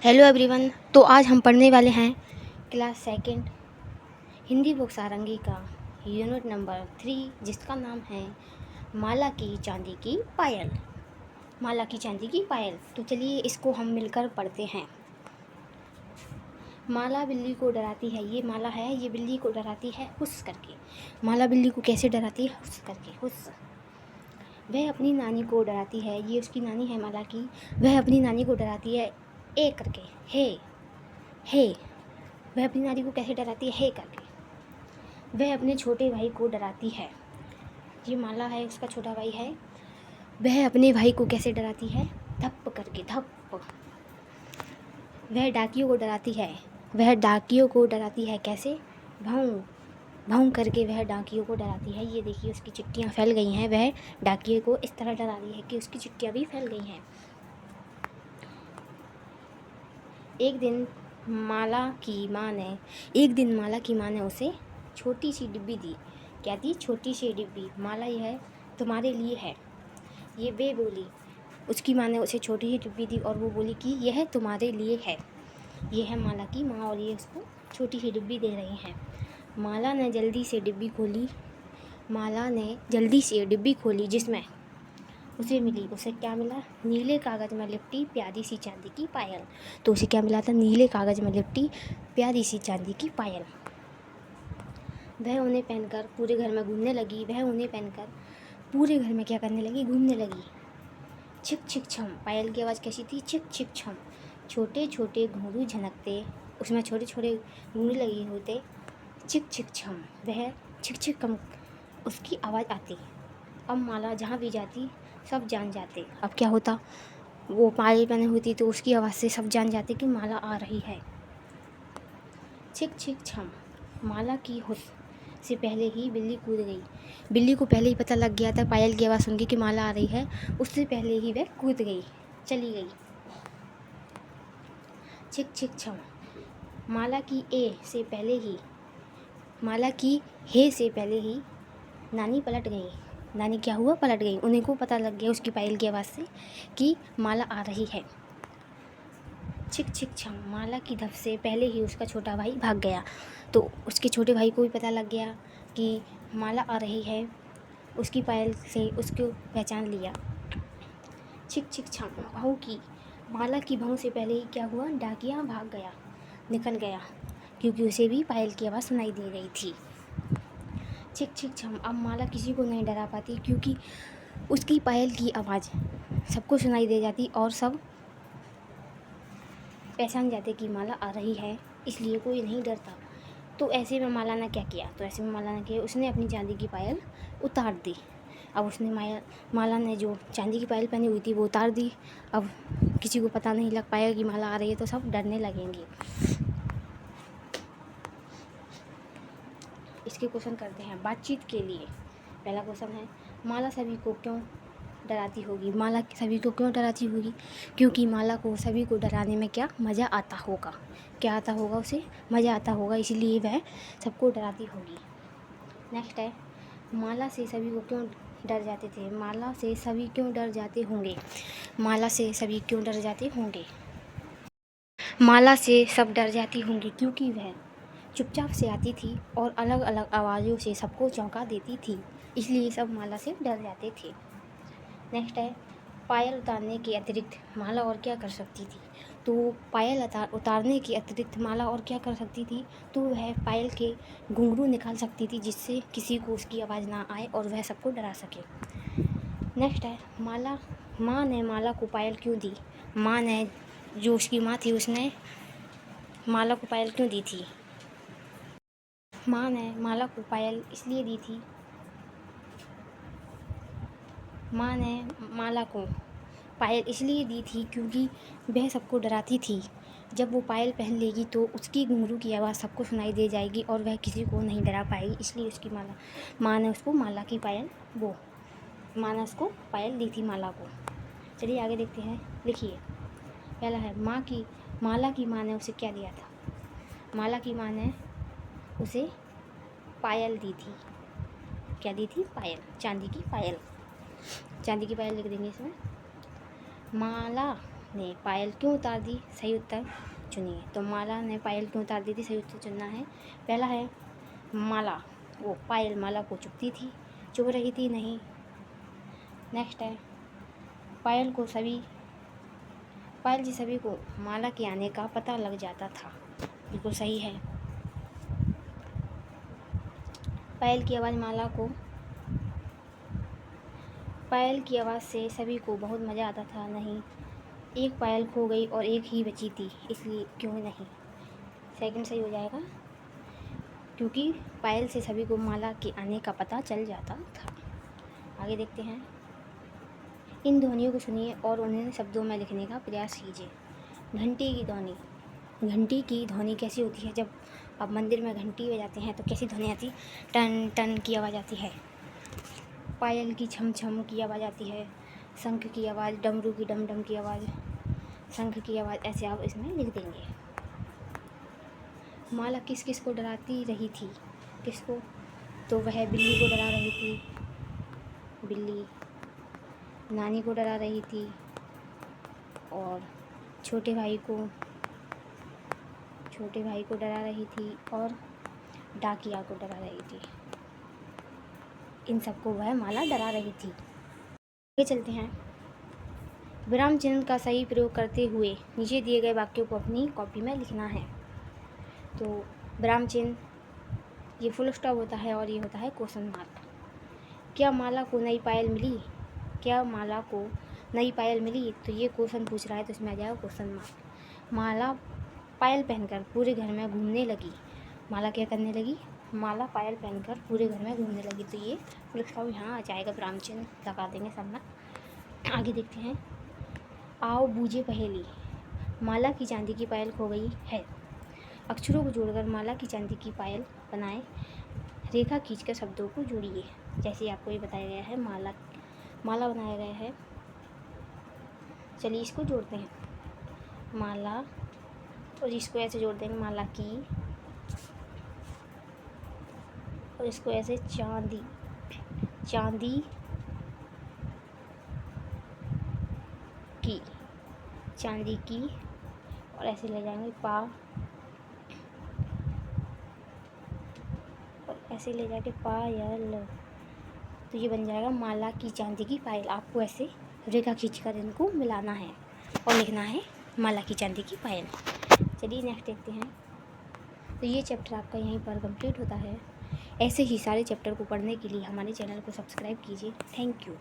Hello everyone. तो आज हम पढ़ने वाले हैं क्लास सेकंड हिंदी बुक सारंगी का यूनिट नंबर 3, जिसका नाम है माला की चांदी की पायल। माला की चांदी की पायल। तो चलिए इसको हम मिलकर पढ़ते हैं। माला बिल्ली को डराती है। ये माला है, ये बिल्ली को डराती है हुस करके। माला बिल्ली को कैसे डराती है? हुस करके, हुस। वह अपनी नानी को डराती है। ये उसकी नानी है माला की। वह अपनी नानी को डराती है ए करके, हे हे। वह अपनी नानी को कैसे डराती है? हे करके। वह अपने छोटे भाई को डराती है। ये माला है, उसका छोटा भाई है। वह अपने भाई को कैसे डराती है? धप्प करके, धप्प। वह डाकियों को डराती है। वह डाकियों को डराती है कैसे? भौं भौं करके वह डाकियों को डराती है। ये देखिए उसकी चिट्ठियाँ फैल गई हैं। वह डाकिये को इस तरह डरा रही है कि उसकी चिट्ठियाँ भी फैल गई हैं। एक दिन माला की माँ ने उसे छोटी सी डिब्बी दी। क्या दी? छोटी सी डिब्बी। माला, यह तुम्हारे लिए है। ये वे बोली। उसकी माँ ने उसे छोटी सी डिब्बी दी और वो बोली कि यह तुम्हारे लिए है। ये है माला की माँ और ये उसको छोटी सी डिब्बी दे रही हैं। माला ने जल्दी से डिब्बी खोली जिसमें उसे मिली। उसे क्या मिला? नीले कागज़ में लिपटी प्यारी सी चांदी की पायल। तो उसे क्या मिला था? नीले कागज़ में लिपटी प्यारी सी चांदी की पायल। वह उन्हें पहनकर पूरे घर में घूमने लगी। क्या करने लगी? घूमने लगी। छिक छिक छम। पायल की आवाज़ कैसी थी? छिक छिक छम। छोटे छोटे घुंघरू झनकते, उसमें छोटे छोटे घुंघरू लगे होते। छिक छिक छम। वह छिक छिक कम उसकी आवाज़ आती। अब माला जहाँ भी जाती सब जान जाते। अब क्या होता? वो पायल पहने होती तो उसकी आवाज़ से सब जान जाते कि माला आ रही है। छिक छिक छम। माला की हुस से पहले ही बिल्ली कूद गई। बिल्ली को पहले ही पता लग गया था पायल की आवाज़ सुन के कि माला आ रही है। उससे पहले ही वह कूद गई, चली गई। छिक छिक छम। माला की हे से पहले ही नानी पलट गई। नानी क्या हुआ? पलट गई। उन्हें को पता लग गया उसकी पायल की आवाज़ से कि माला आ रही है। छिक छिक छम। माला की धप से पहले ही उसका छोटा भाई भाग गया। तो उसके छोटे भाई को भी पता लग गया कि माला आ रही है। उसकी पायल से उसको पहचान लिया। छिक छिक छम। माला की भौं से पहले ही क्या हुआ? डाकिया भाग गया, निकल गया, क्योंकि उसे भी पायल की आवाज़ सुनाई दे रही थी। छिक छिक छम। अब माला किसी को नहीं डरा पाती, क्योंकि उसकी पायल की आवाज़ सबको सुनाई दे जाती और सब पहचान जाते कि माला आ रही है, इसलिए कोई नहीं डरता। तो ऐसे में माला ने क्या किया? उसने अपनी चांदी की पायल उतार दी। अब माला ने जो चांदी की पायल पहनी हुई थी वो उतार दी। अब किसी को पता नहीं लग पाएगा कि माला आ रही है, तो सब डरने लगेंगे। इसके क्वेश्चन करते हैं बातचीत के लिए। पहला क्वेश्चन है, माला सभी को क्यों डराती होगी? क्योंकि माला को सभी को डराने में क्या मज़ा आता होगा? क्या आता होगा? उसे मज़ा आता होगा, इसलिए वह सबको डराती होगी। नेक्स्ट है, माला से सभी को क्यों डर जाते थे? माला से सभी क्यों डर जाते होंगे? माला से सभी क्यों डर जाते होंगे? माला से सब डर जाती होंगी क्योंकि वह चुपचाप से आती थी और अलग अलग आवाज़ों से सबको चौंका देती थी, इसलिए सब माला से डर जाते थे। नेक्स्ट है, पायल उतारने के अतिरिक्त माला और क्या कर सकती थी? तो पायल उतारने के अतिरिक्त माला और क्या कर सकती थी? तो वह पायल के घुंघरू निकाल सकती थी, जिससे किसी को उसकी आवाज़ ना आए और वह सबको डरा सके। नेक्स्ट है, माँ ने माला को पायल क्यों दी? माँ ने, जो उसकी माँ थी, उसने माला को पायल क्यों दी थी? माँ ने माला को पायल इसलिए दी थी। माँ ने माला को पायल इसलिए दी थी क्योंकि वह सबको डराती थी। जब वो पायल पहन लेगी तो उसकी घुंघरू की आवाज़ सबको सुनाई दे जाएगी और वह किसी को नहीं डरा पाएगी, इसलिए माँ ने उसको पायल दी थी माला को। चलिए आगे देखते हैं। लिखिए, पहला है, माला की माँ ने उसे क्या दिया था? माला की माँ ने उसे पायल दी थी। क्या दी थी? पायल, चांदी की पायल। चांदी की पायल लिख देंगे इसमें। ने पायल क्यों उतार दी, सही उत्तर चुनिए। तो माला ने पायल क्यों उतार दी थी, सही उत्तर चुनना है। पहला है माला, वो पायल माला को चुभती थी, चुभ रही थी नहीं। नेक्स्ट है पायल जी सभी को माला के आने का पता लग जाता था, बिल्कुल सही है। पायल की आवाज़ से सभी को बहुत मज़ा आता था, नहीं। एक पायल खो गई और एक ही बची थी, इसलिए क्यों नहीं, सेकंड सही हो जाएगा, क्योंकि पायल से सभी को माला के आने का पता चल जाता था। आगे देखते हैं। इन ध्वनियों को सुनिए और उन्हें शब्दों में लिखने का प्रयास कीजिए। घंटी की ध्वनि कैसी होती है, जब आप मंदिर में घंटी बजाते हैं तो कैसी ध्वनि आती है, टन टन की आवाज़ आती है। पायल की छम छम की आवाज़ आती है, शंख की आवाज़, डमरू की डम डम की आवाज़, शंख की आवाज़, ऐसे आप इसमें लिख देंगे। माला किस किस को डराती रही थी, किसको, तो वह बिल्ली को डरा रही थी, बिल्ली नानी को डरा रही थी, और छोटे भाई को डरा रही थी, और डाकिया को डरा रही थी। इन सबको वह माला डरा रही थी। आगे चलते हैं। विराम चिन्ह का सही प्रयोग करते हुए नीचे दिए गए वाक्यों को अपनी कॉपी में लिखना है। तो विराम चिन्ह, ये फुल स्टॉप होता है और ये होता है क्वेश्चन मार्क। क्या माला को नई पायल मिली, तो ये क्वेश्चन पूछ रहा है, तो इसमें आ जाएगा क्वेश्चन मार्क। माला पायल पहनकर पूरे घर में घूमने लगी, माला क्या करने लगी, माला पायल पहनकर पूरे घर में घूमने लगी, तो ये फुल स्टॉप यहाँ आ जाएगा, विराम चिन्ह लगा देंगे सब में। आगे देखते हैं। आओ बूझे पहेली, माला की चांदी की पायल खो गई है। अक्षरों को जोड़कर माला की चांदी की पायल बनाए, रेखा खींचकर शब्दों को जोड़िए। जैसे आपको ये बताया गया है, माला बनाया गया है। चलिए इसको जोड़ते हैं, माला, और इसको ऐसे जोड़ देंगे, माला की, और इसको ऐसे चांदी की, और ऐसे ले जाएंगे और ऐसे ले जाके पायल, तो ये बन जाएगा माला की चांदी की पायल। आपको ऐसे रेखा खींचकर इनको मिलाना है और लिखना है माला की चांदी की पायल। चलिए नेक्स्ट देखते हैं। तो ये चैप्टर आपका यहीं पर कंप्लीट होता है। ऐसे ही सारे चैप्टर को पढ़ने के लिए हमारे चैनल को सब्सक्राइब कीजिए। Thank you.